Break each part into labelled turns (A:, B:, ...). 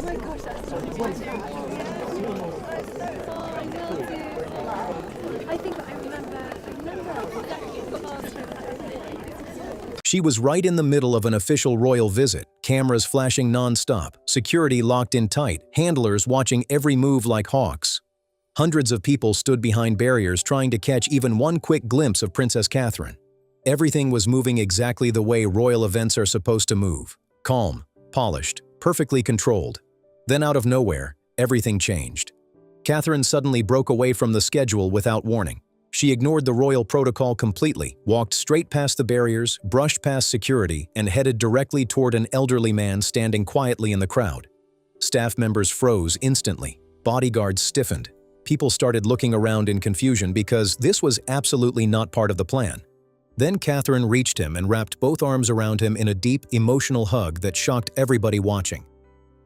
A: my gosh, that's so funny. I think I remember.
B: She was right in the middle of an official royal visit, cameras flashing non-stop, security locked in tight, handlers watching every move like hawks. Hundreds of people stood behind barriers trying to catch even one quick glimpse of Princess Catherine. Everything was moving exactly the way royal events are supposed to move. Calm, polished, perfectly controlled. Then out of nowhere, everything changed. Catherine suddenly broke away from the schedule without warning. She ignored the royal protocol completely, walked straight past the barriers, brushed past security, and headed directly toward an elderly man standing quietly in the crowd. Staff members froze instantly. Bodyguards stiffened. People started looking around in confusion because this was absolutely not part of the plan. Then Catherine reached him and wrapped both arms around him in a deep, emotional hug that shocked everybody watching.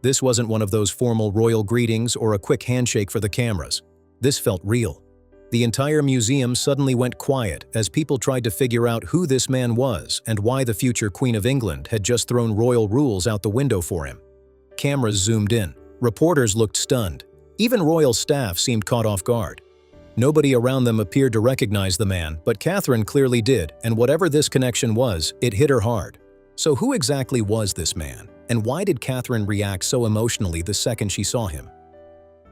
B: This wasn't one of those formal royal greetings or a quick handshake for the cameras. This felt real. The entire museum suddenly went quiet as people tried to figure out who this man was and why the future Queen of England had just thrown royal rules out the window for him. Cameras zoomed in. Reporters looked stunned. Even royal staff seemed caught off guard. Nobody around them appeared to recognize the man, but Catherine clearly did, and whatever this connection was, it hit her hard. So who exactly was this man, and why did Catherine react so emotionally the second she saw him?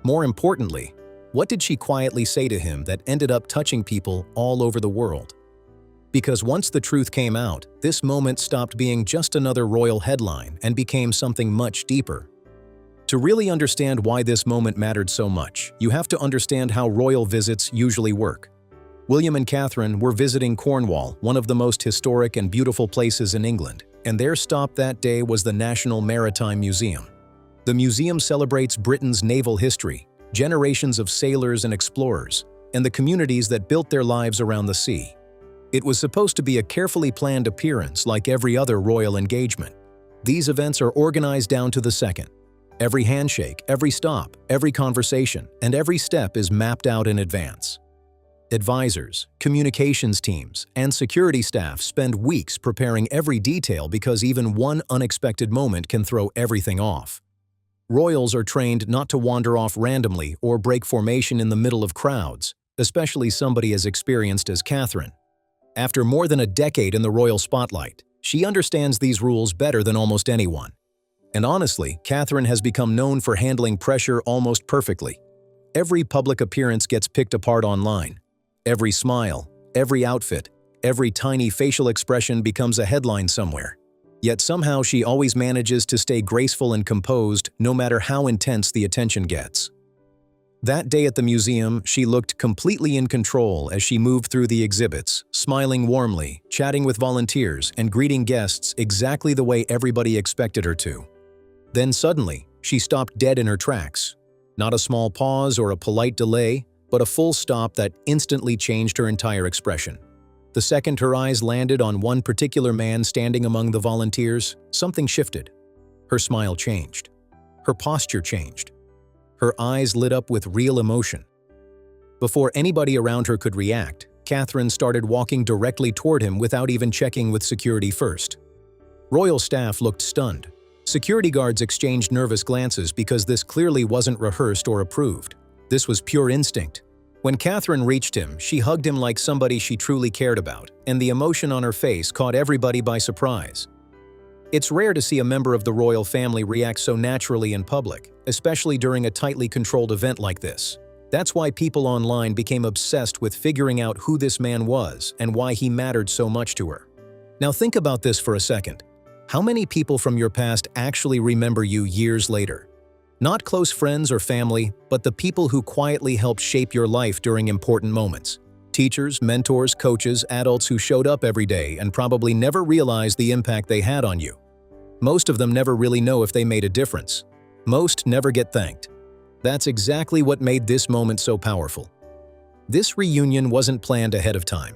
B: More importantly, what did she quietly say to him that ended up touching people all over the world? Because once the truth came out, this moment stopped being just another royal headline and became something much deeper. To really understand why this moment mattered so much, you have to understand how royal visits usually work. William and Catherine were visiting Cornwall, one of the most historic and beautiful places in England, and their stop that day was the National Maritime Museum. The museum celebrates Britain's naval history, generations of sailors and explorers, and the communities that built their lives around the sea. It was supposed to be a carefully planned appearance like every other royal engagement. These events are organized down to the second. Every handshake, every stop, every conversation, and every step is mapped out in advance. Advisors, communications teams, and security staff spend weeks preparing every detail because even one unexpected moment can throw everything off. Royals are trained not to wander off randomly or break formation in the middle of crowds, especially somebody as experienced as Catherine. After more than a decade in the royal spotlight, she understands these rules better than almost anyone. And honestly, Catherine has become known for handling pressure almost perfectly. Every public appearance gets picked apart online. Every smile, every outfit, every tiny facial expression becomes a headline somewhere. Yet somehow she always manages to stay graceful and composed no matter how intense the attention gets. That day at the museum, she looked completely in control as she moved through the exhibits, smiling warmly, chatting with volunteers, and greeting guests exactly the way everybody expected her to. Then suddenly, she stopped dead in her tracks. Not a small pause or a polite delay, but a full stop that instantly changed her entire expression. The second her eyes landed on one particular man standing among the volunteers, something shifted. Her smile changed. Her posture changed. Her eyes lit up with real emotion. Before anybody around her could react, Catherine started walking directly toward him without even checking with security first. Royal staff looked stunned. Security guards exchanged nervous glances because this clearly wasn't rehearsed or approved. This was pure instinct. When Catherine reached him, she hugged him like somebody she truly cared about, and the emotion on her face caught everybody by surprise. It's rare to see a member of the royal family react so naturally in public, especially during a tightly controlled event like this. That's why people online became obsessed with figuring out who this man was and why he mattered so much to her. Now think about this for a second. How many people from your past actually remember you years later? Not close friends or family, but the people who quietly helped shape your life during important moments. Teachers, mentors, coaches, adults who showed up every day and probably never realized the impact they had on you. Most of them never really know if they made a difference. Most never get thanked. That's exactly what made this moment so powerful. This reunion wasn't planned ahead of time.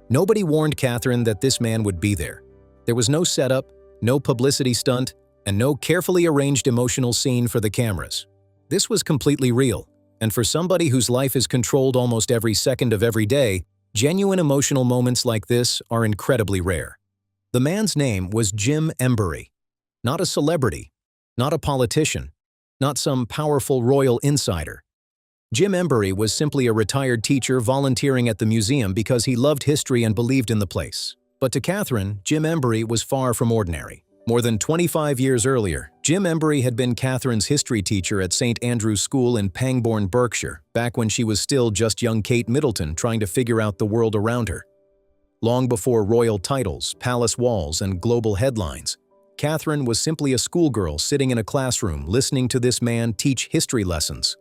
B: Nobody warned Catherine that this man would be there. There was no setup, no publicity stunt, and no carefully arranged emotional scene for the cameras. This was completely real, and for somebody whose life is controlled almost every second of every day, genuine emotional moments like this are incredibly rare. The man's name was Jim Embury. Not a celebrity, not a politician, not some powerful royal insider. Jim Embury was simply a retired teacher volunteering at the museum because he loved history and believed in the place. But to Catherine, Jim Embury was far from ordinary. More than 25 years earlier, Jim Embury had been Catherine's history teacher at St. Andrew's School in Pangbourne, Berkshire, back when she was still just young Kate Middleton trying to figure out the world around her. Long before royal titles, palace walls, and global headlines, Catherine was simply a schoolgirl sitting in a classroom listening to this man teach history lessons.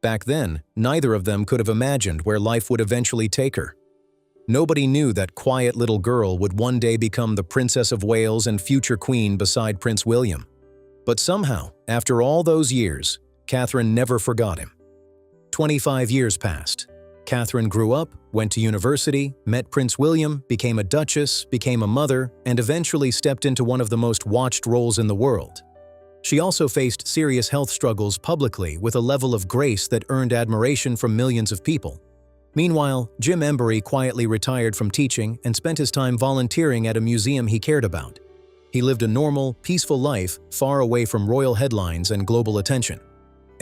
B: Back then, neither of them could have imagined where life would eventually take her. Nobody knew that quiet little girl would one day become the Princess of Wales and future queen beside Prince William. But somehow, after all those years, Catherine never forgot him. 25 years passed. Catherine grew up, went to university, met Prince William, became a duchess, became a mother, and eventually stepped into one of the most watched roles in the world. She also faced serious health struggles publicly with a level of grace that earned admiration from millions of people. Meanwhile, Jim Embury quietly retired from teaching and spent his time volunteering at a museum he cared about. He lived a normal, peaceful life far away from royal headlines and global attention.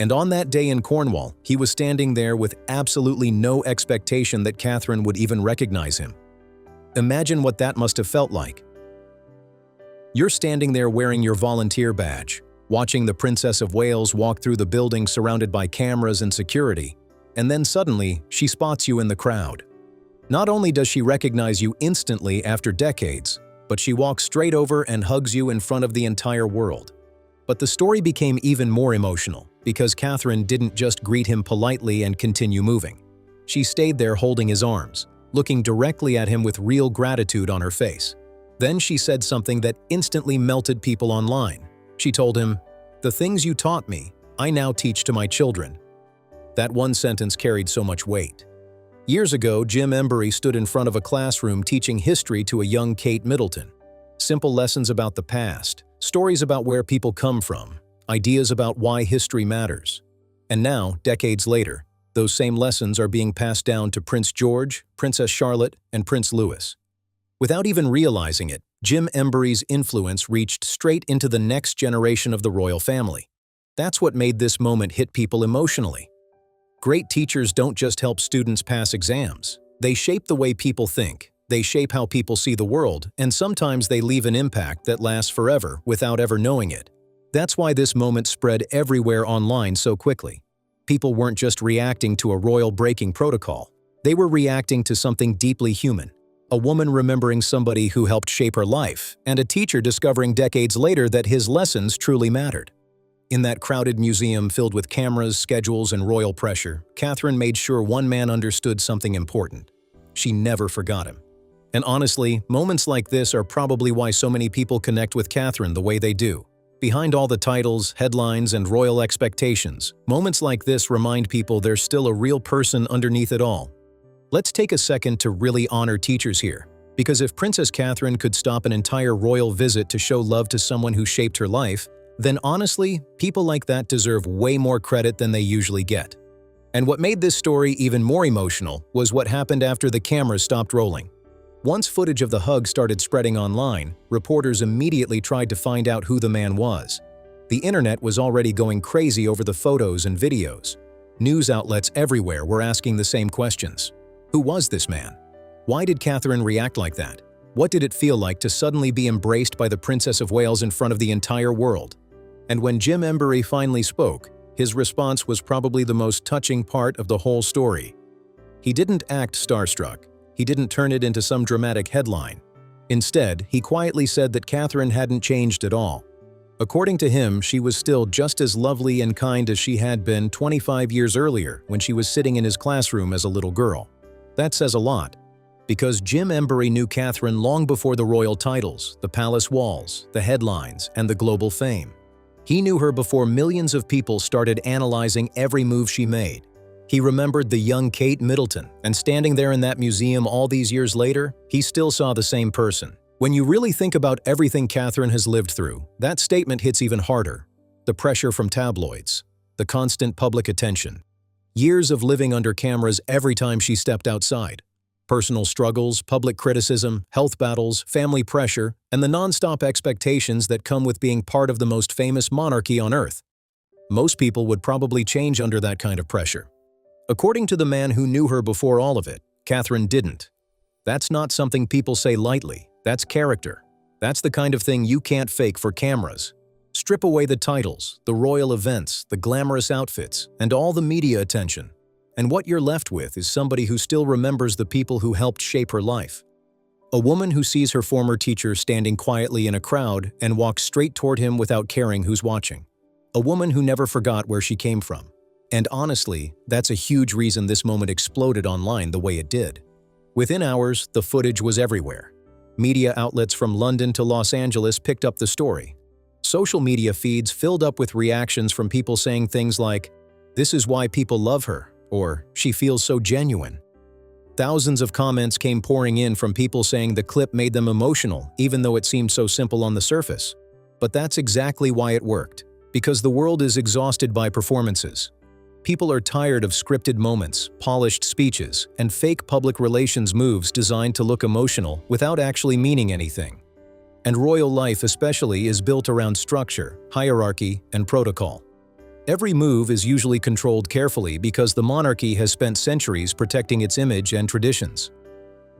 B: And on that day in Cornwall, he was standing there with absolutely no expectation that Catherine would even recognize him. Imagine what that must have felt like. You're standing there wearing your volunteer badge, watching the Princess of Wales walk through the building surrounded by cameras and security, and then suddenly, she spots you in the crowd. Not only does she recognize you instantly after decades, but she walks straight over and hugs you in front of the entire world. But the story became even more emotional, because Catherine didn't just greet him politely and continue moving. She stayed there holding his arms, looking directly at him with real gratitude on her face. Then she said something that instantly melted people online. She told him, "The things you taught me, I now teach to my children." That one sentence carried so much weight. Years ago, Jim Embury stood in front of a classroom teaching history to a young Kate Middleton. Simple lessons about the past, stories about where people come from, ideas about why history matters. And now, decades later, those same lessons are being passed down to Prince George, Princess Charlotte, and Prince Louis. Without even realizing it, Jim Embury's influence reached straight into the next generation of the royal family. That's what made this moment hit people emotionally. Great teachers don't just help students pass exams. They shape the way people think, they shape how people see the world, and sometimes they leave an impact that lasts forever without ever knowing it. That's why this moment spread everywhere online so quickly. People weren't just reacting to a royal breaking protocol. They were reacting to something deeply human. A woman remembering somebody who helped shape her life, and a teacher discovering decades later that his lessons truly mattered. In that crowded museum filled with cameras, schedules, and royal pressure, Catherine made sure one man understood something important. She never forgot him. And honestly, moments like this are probably why so many people connect with Catherine the way they do. Behind all the titles, headlines, and royal expectations, moments like this remind people there's still a real person underneath it all. Let's take a second to really honor teachers here, because if Princess Catherine could stop an entire royal visit to show love to someone who shaped her life, then honestly, people like that deserve way more credit than they usually get. And what made this story even more emotional was what happened after the cameras stopped rolling. Once footage of the hug started spreading online, reporters immediately tried to find out who the man was. The internet was already going crazy over the photos and videos. News outlets everywhere were asking the same questions. Who was this man? Why did Catherine react like that? What did it feel like to suddenly be embraced by the Princess of Wales in front of the entire world? And when Jim Embury finally spoke, his response was probably the most touching part of the whole story. He didn't act starstruck. He didn't turn it into some dramatic headline. Instead, he quietly said that Catherine hadn't changed at all. According to him, she was still just as lovely and kind as she had been 25 years earlier when she was sitting in his classroom as a little girl. That says a lot, because Jim Embury knew Catherine long before the royal titles, the palace walls, the headlines, and the global fame. He knew her before millions of people started analyzing every move she made. He remembered the young Kate Middleton, and standing there in that museum all these years later, he still saw the same person. When you really think about everything Catherine has lived through, that statement hits even harder. The pressure from tabloids, the constant public attention, years of living under cameras every time she stepped outside, personal struggles, public criticism, health battles, family pressure, and the non-stop expectations that come with being part of the most famous monarchy on earth. Most people would probably change under that kind of pressure. According to the man who knew her before all of it, Catherine didn't. That's not something people say lightly. That's character. That's the kind of thing you can't fake for cameras. Strip away the titles, the royal events, the glamorous outfits, and all the media attention. And what you're left with is somebody who still remembers the people who helped shape her life. A woman who sees her former teacher standing quietly in a crowd and walks straight toward him without caring who's watching. A woman who never forgot where she came from. And honestly, that's a huge reason this moment exploded online the way it did. Within hours, the footage was everywhere. Media outlets from London to Los Angeles picked up the story. Social media feeds filled up with reactions from people saying things like, "This is why people love her," or "She feels so genuine." Thousands of comments came pouring in from people saying the clip made them emotional, even though it seemed so simple on the surface. But that's exactly why it worked, because the world is exhausted by performances. People are tired of scripted moments, polished speeches, and fake public relations moves designed to look emotional without actually meaning anything. And royal life especially is built around structure, hierarchy, and protocol. Every move is usually controlled carefully because the monarchy has spent centuries protecting its image and traditions.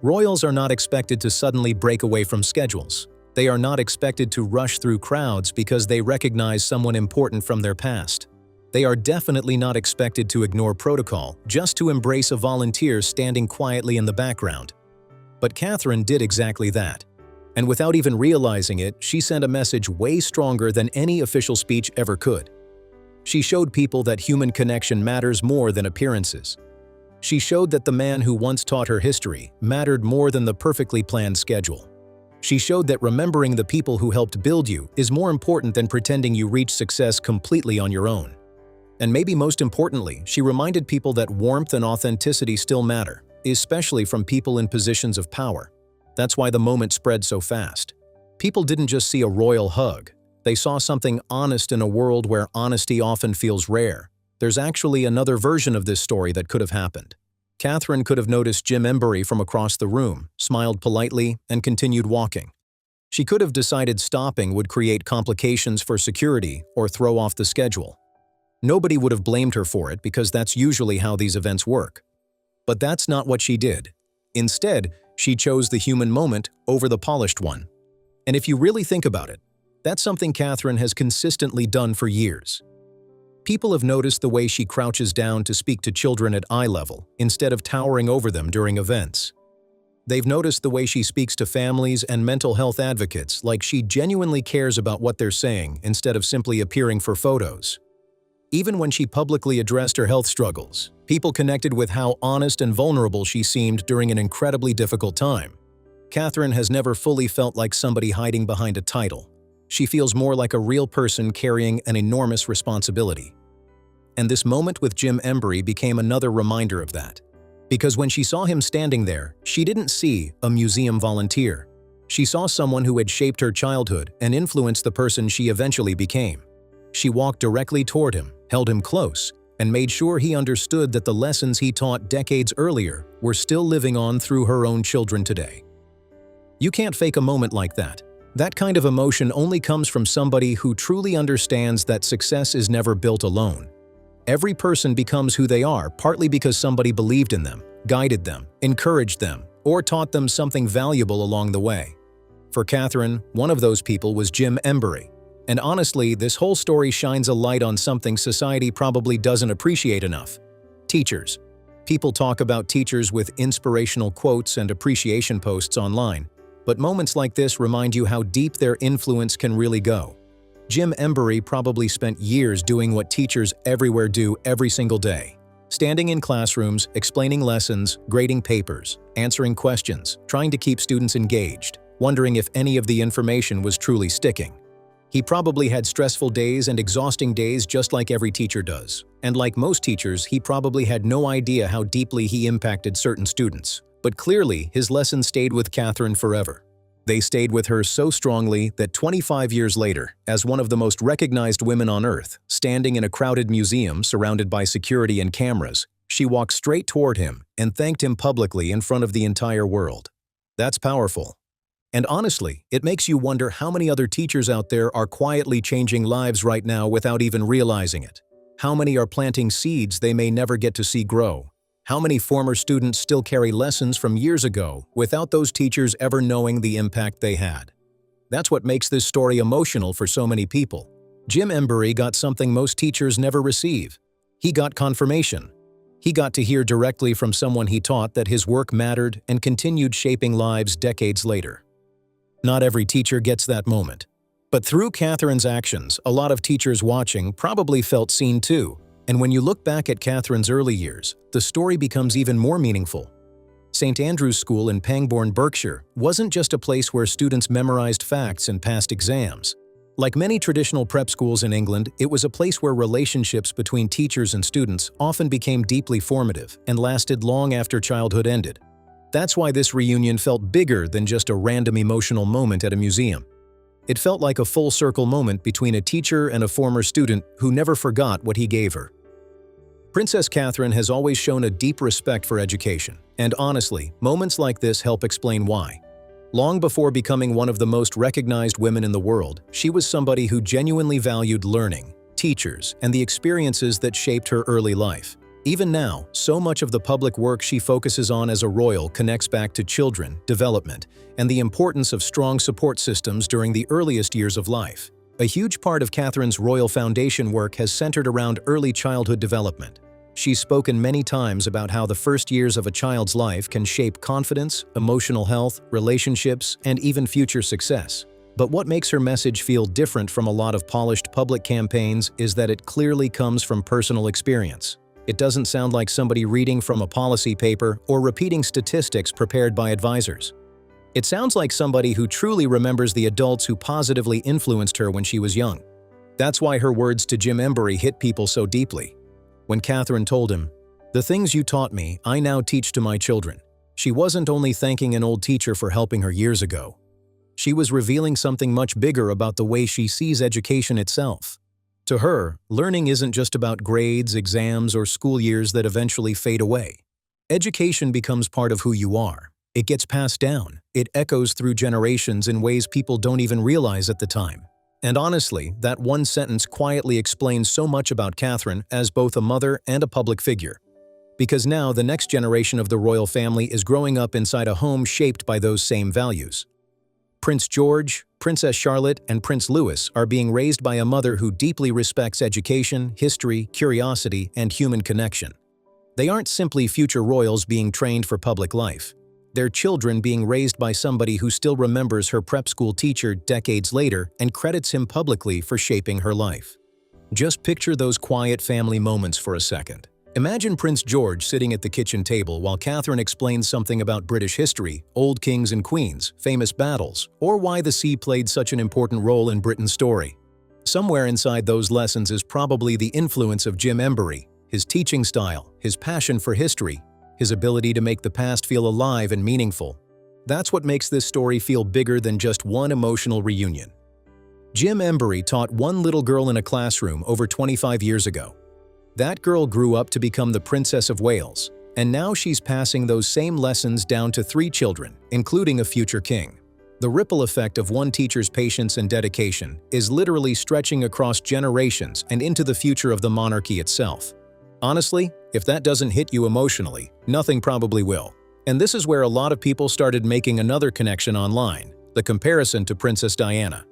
B: Royals are not expected to suddenly break away from schedules. They are not expected to rush through crowds because they recognize someone important from their past. They are definitely not expected to ignore protocol just to embrace a volunteer standing quietly in the background. But Catherine did exactly that. And without even realizing it, she sent a message way stronger than any official speech ever could. She showed people that human connection matters more than appearances. She showed that the man who once taught her history mattered more than the perfectly planned schedule. She showed that remembering the people who helped build you is more important than pretending you reach success completely on your own. And maybe most importantly, she reminded people that warmth and authenticity still matter, especially from people in positions of power. That's why the moment spread so fast. People didn't just see a royal hug. They saw something honest in a world where honesty often feels rare. There's actually another version of this story that could have happened. Catherine could have noticed Jim Embury from across the room, smiled politely, and continued walking. She could have decided stopping would create complications for security or throw off the schedule. Nobody would have blamed her for it because that's usually how these events work. But that's not what she did. Instead, she chose the human moment over the polished one. And if you really think about it, that's something Catherine has consistently done for years. People have noticed the way she crouches down to speak to children at eye level instead of towering over them during events. They've noticed the way she speaks to families and mental health advocates like she genuinely cares about what they're saying instead of simply appearing for photos. Even when she publicly addressed her health struggles, people connected with how honest and vulnerable she seemed during an incredibly difficult time. Catherine has never fully felt like somebody hiding behind a title. She feels more like a real person carrying an enormous responsibility. And this moment with Jim Embury became another reminder of that. Because when she saw him standing there, she didn't see a museum volunteer. She saw someone who had shaped her childhood and influenced the person she eventually became. She walked directly toward him, held him close, and made sure he understood that the lessons he taught decades earlier were still living on through her own children today. You can't fake a moment like that. That kind of emotion only comes from somebody who truly understands that success is never built alone. Every person becomes who they are partly because somebody believed in them, guided them, encouraged them, or taught them something valuable along the way. For Catherine, one of those people was Jim Embury. And honestly, this whole story shines a light on something society probably doesn't appreciate enough. Teachers. People talk about teachers with inspirational quotes and appreciation posts online. But moments like this remind you how deep their influence can really go. Jim Embury probably spent years doing what teachers everywhere do every single day. Standing in classrooms, explaining lessons, grading papers, answering questions, trying to keep students engaged, wondering if any of the information was truly sticking. He probably had stressful days and exhausting days just like every teacher does. And like most teachers, he probably had no idea how deeply he impacted certain students. But clearly, his lessons stayed with Catherine forever. They stayed with her so strongly that 25 years later, as one of the most recognized women on Earth, standing in a crowded museum surrounded by security and cameras, she walked straight toward him and thanked him publicly in front of the entire world. That's powerful. And honestly, it makes you wonder how many other teachers out there are quietly changing lives right now without even realizing it. How many are planting seeds they may never get to see grow? How many former students still carry lessons from years ago without those teachers ever knowing the impact they had? That's what makes this story emotional for so many people. Jim Embury got something most teachers never receive. He got confirmation. He got to hear directly from someone he taught that his work mattered and continued shaping lives decades later. Not every teacher gets that moment. But through Catherine's actions, a lot of teachers watching probably felt seen too. And when you look back at Catherine's early years, the story becomes even more meaningful. St. Andrew's School in Pangbourne, Berkshire, wasn't just a place where students memorized facts and passed exams. Like many traditional prep schools in England, it was a place where relationships between teachers and students often became deeply formative and lasted long after childhood ended. That's why this reunion felt bigger than just a random emotional moment at a museum. It felt like a full-circle moment between a teacher and a former student who never forgot what he gave her. Princess Catherine has always shown a deep respect for education, and honestly, moments like this help explain why. Long before becoming one of the most recognized women in the world, she was somebody who genuinely valued learning, teachers, and the experiences that shaped her early life. Even now, so much of the public work she focuses on as a royal connects back to children, development, and the importance of strong support systems during the earliest years of life. A huge part of Catherine's Royal Foundation work has centered around early childhood development. She's spoken many times about how the first years of a child's life can shape confidence, emotional health, relationships, and even future success. But what makes her message feel different from a lot of polished public campaigns is that it clearly comes from personal experience. It doesn't sound like somebody reading from a policy paper or repeating statistics prepared by advisors. It sounds like somebody who truly remembers the adults who positively influenced her when she was young. That's why her words to Jim Embury hit people so deeply. When Catherine told him, "The things you taught me, I now teach to my children," she wasn't only thanking an old teacher for helping her years ago. She was revealing something much bigger about the way she sees education itself. To her, learning isn't just about grades, exams, or school years that eventually fade away. Education becomes part of who you are. It gets passed down. It echoes through generations in ways people don't even realize at the time. And honestly, that one sentence quietly explains so much about Catherine as both a mother and a public figure. Because now the next generation of the royal family is growing up inside a home shaped by those same values. Prince George, Princess Charlotte, and Prince Louis are being raised by a mother who deeply respects education, history, curiosity, and human connection. They aren't simply future royals being trained for public life. They're children being raised by somebody who still remembers her prep school teacher decades later and credits him publicly for shaping her life. Just picture those quiet family moments for a second. Imagine Prince George sitting at the kitchen table while Catherine explains something about British history, old kings and queens, famous battles, or why the sea played such an important role in Britain's story. Somewhere inside those lessons is probably the influence of Jim Embury, his teaching style, his passion for history, his ability to make the past feel alive and meaningful. That's what makes this story feel bigger than just one emotional reunion. Jim Embury taught one little girl in a classroom over 25 years ago. That girl grew up to become the Princess of Wales, and now she's passing those same lessons down to 3 children, including a future king. The ripple effect of one teacher's patience and dedication is literally stretching across generations and into the future of the monarchy itself. Honestly, if that doesn't hit you emotionally, nothing probably will. And this is where a lot of people started making another connection online, the comparison to Princess Diana.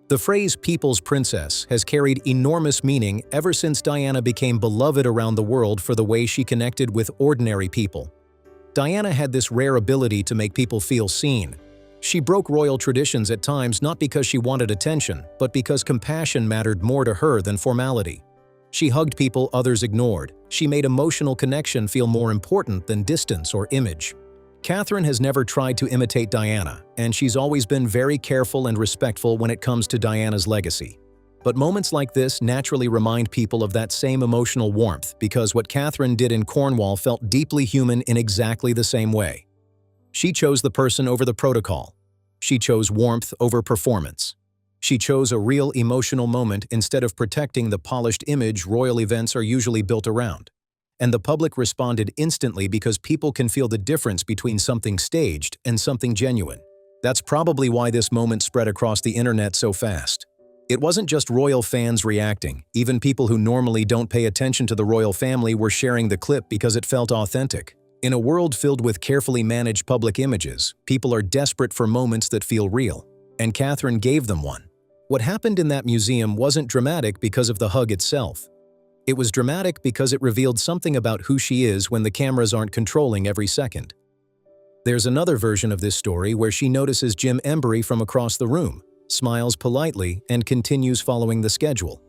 B: The phrase "people's princess" has carried enormous meaning ever since Diana became beloved around the world for the way she connected with ordinary people. Diana had this rare ability to make people feel seen. She broke royal traditions at times not because she wanted attention, but because compassion mattered more to her than formality. She hugged people others ignored. She made emotional connection feel more important than distance or image. Catherine has never tried to imitate Diana, and she's always been very careful and respectful when it comes to Diana's legacy. But moments like this naturally remind people of that same emotional warmth because what Catherine did in Cornwall felt deeply human in exactly the same way. She chose the person over the protocol. She chose warmth over performance. She chose a real emotional moment instead of protecting the polished image royal events are usually built around. And the public responded instantly because people can feel the difference between something staged and something genuine. That's probably why this moment spread across the internet so fast. It wasn't just royal fans reacting, even people who normally don't pay attention to the royal family were sharing the clip because it felt authentic. In a world filled with carefully managed public images, people are desperate for moments that feel real, and Catherine gave them one. What happened in that museum wasn't dramatic because of the hug itself. It was dramatic because it revealed something about who she is when the cameras aren't controlling every second. There's another version of this story where she notices Jim Embry from across the room, smiles politely, and continues following the schedule.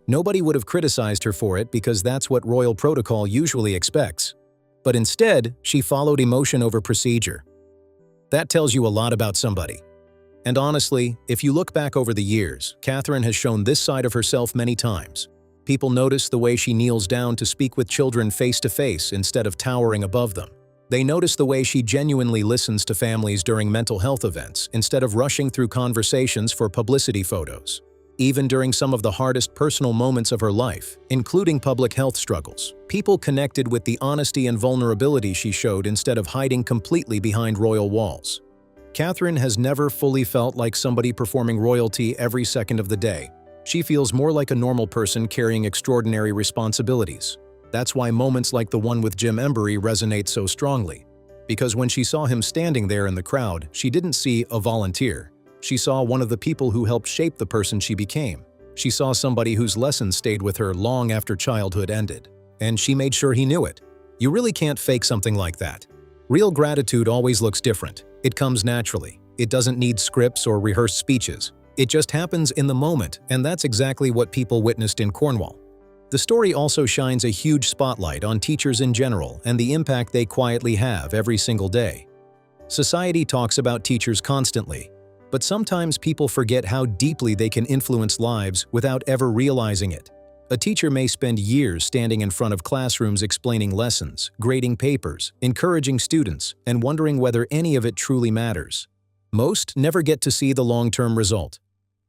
B: Nobody would have criticized her for it because that's what royal protocol usually expects. But instead, she followed emotion over procedure. That tells you a lot about somebody. And honestly, if you look back over the years, Catherine has shown this side of herself many times. People notice the way she kneels down to speak with children face to face instead of towering above them. They notice the way she genuinely listens to families during mental health events instead of rushing through conversations for publicity photos. Even during some of the hardest personal moments of her life, including public health struggles, people connected with the honesty and vulnerability she showed instead of hiding completely behind royal walls. Catherine has never fully felt like somebody performing royalty every second of the day. She feels more like a normal person carrying extraordinary responsibilities. That's why moments like the one with Jim Embry resonate so strongly. Because when she saw him standing there in the crowd, she didn't see a volunteer. She saw one of the people who helped shape the person she became. She saw somebody whose lessons stayed with her long after childhood ended. And she made sure he knew it. You really can't fake something like that. Real gratitude always looks different. It comes naturally. It doesn't need scripts or rehearsed speeches. It just happens in the moment, and that's exactly what people witnessed in Cornwall. The story also shines a huge spotlight on teachers in general and the impact they quietly have every single day. Society talks about teachers constantly, but sometimes people forget how deeply they can influence lives without ever realizing it. A teacher may spend years standing in front of classrooms explaining lessons, grading papers, encouraging students, and wondering whether any of it truly matters. Most never get to see the long-term result.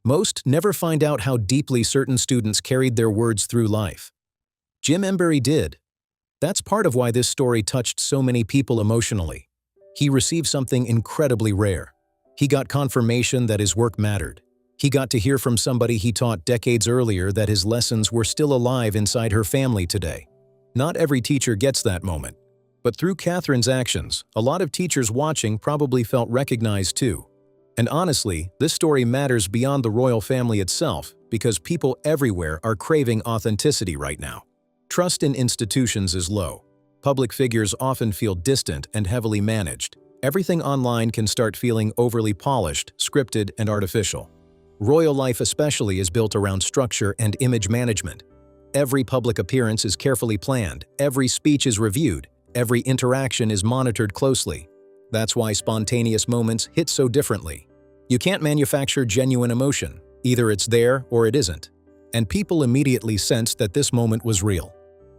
B: Most never find out how deeply certain students carried their words through life. Jim Embry did. That's part of why this story touched so many people emotionally. He received something incredibly rare. He got confirmation that his work mattered. He got to hear from somebody he taught decades earlier that his lessons were still alive inside her family today. Not every teacher gets that moment. But through Catherine's actions, a lot of teachers watching probably felt recognized too. And honestly, this story matters beyond the royal family itself because people everywhere are craving authenticity right now. Trust in institutions is low. Public figures often feel distant and heavily managed. Everything online can start feeling overly polished, scripted, and artificial. Royal life especially is built around structure and image management. Every public appearance is carefully planned, every speech is reviewed, every interaction is monitored closely. That's why spontaneous moments hit so differently. You can't manufacture genuine emotion. Either it's there or it isn't. And people immediately sensed that this moment was real.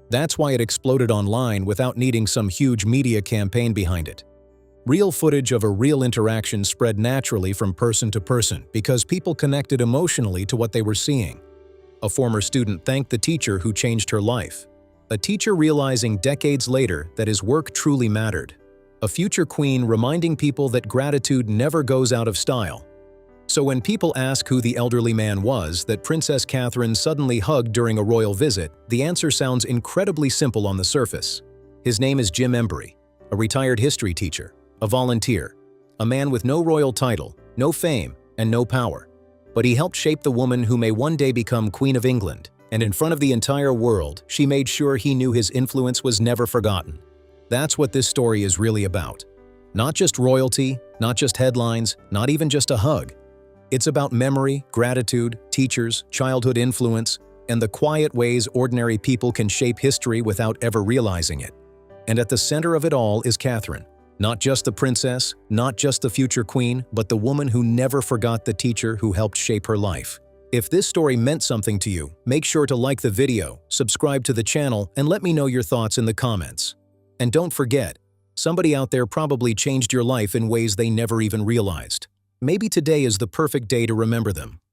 B: That's why it exploded online without needing some huge media campaign behind it. Real footage of a real interaction spread naturally from person to person because people connected emotionally to what they were seeing. A former student thanked the teacher who changed her life. A teacher realizing decades later that his work truly mattered. A future queen reminding people that gratitude never goes out of style. So when people ask who the elderly man was that Princess Catherine suddenly hugged during a royal visit, the answer sounds incredibly simple on the surface. His name is Jim Embry, a retired history teacher, a volunteer, a man with no royal title, no fame, and no power. But he helped shape the woman who may one day become Queen of England, and in front of the entire world, she made sure he knew his influence was never forgotten. That's what this story is really about. Not just royalty, not just headlines, not even just a hug. It's about memory, gratitude, teachers, childhood influence, and the quiet ways ordinary people can shape history without ever realizing it. And at the center of it all is Catherine. Not just the princess, not just the future queen, but the woman who never forgot the teacher who helped shape her life. If this story meant something to you, make sure to like the video, subscribe to the channel, and let me know your thoughts in the comments. And don't forget, somebody out there probably changed your life in ways they never even realized. Maybe today is the perfect day to remember them.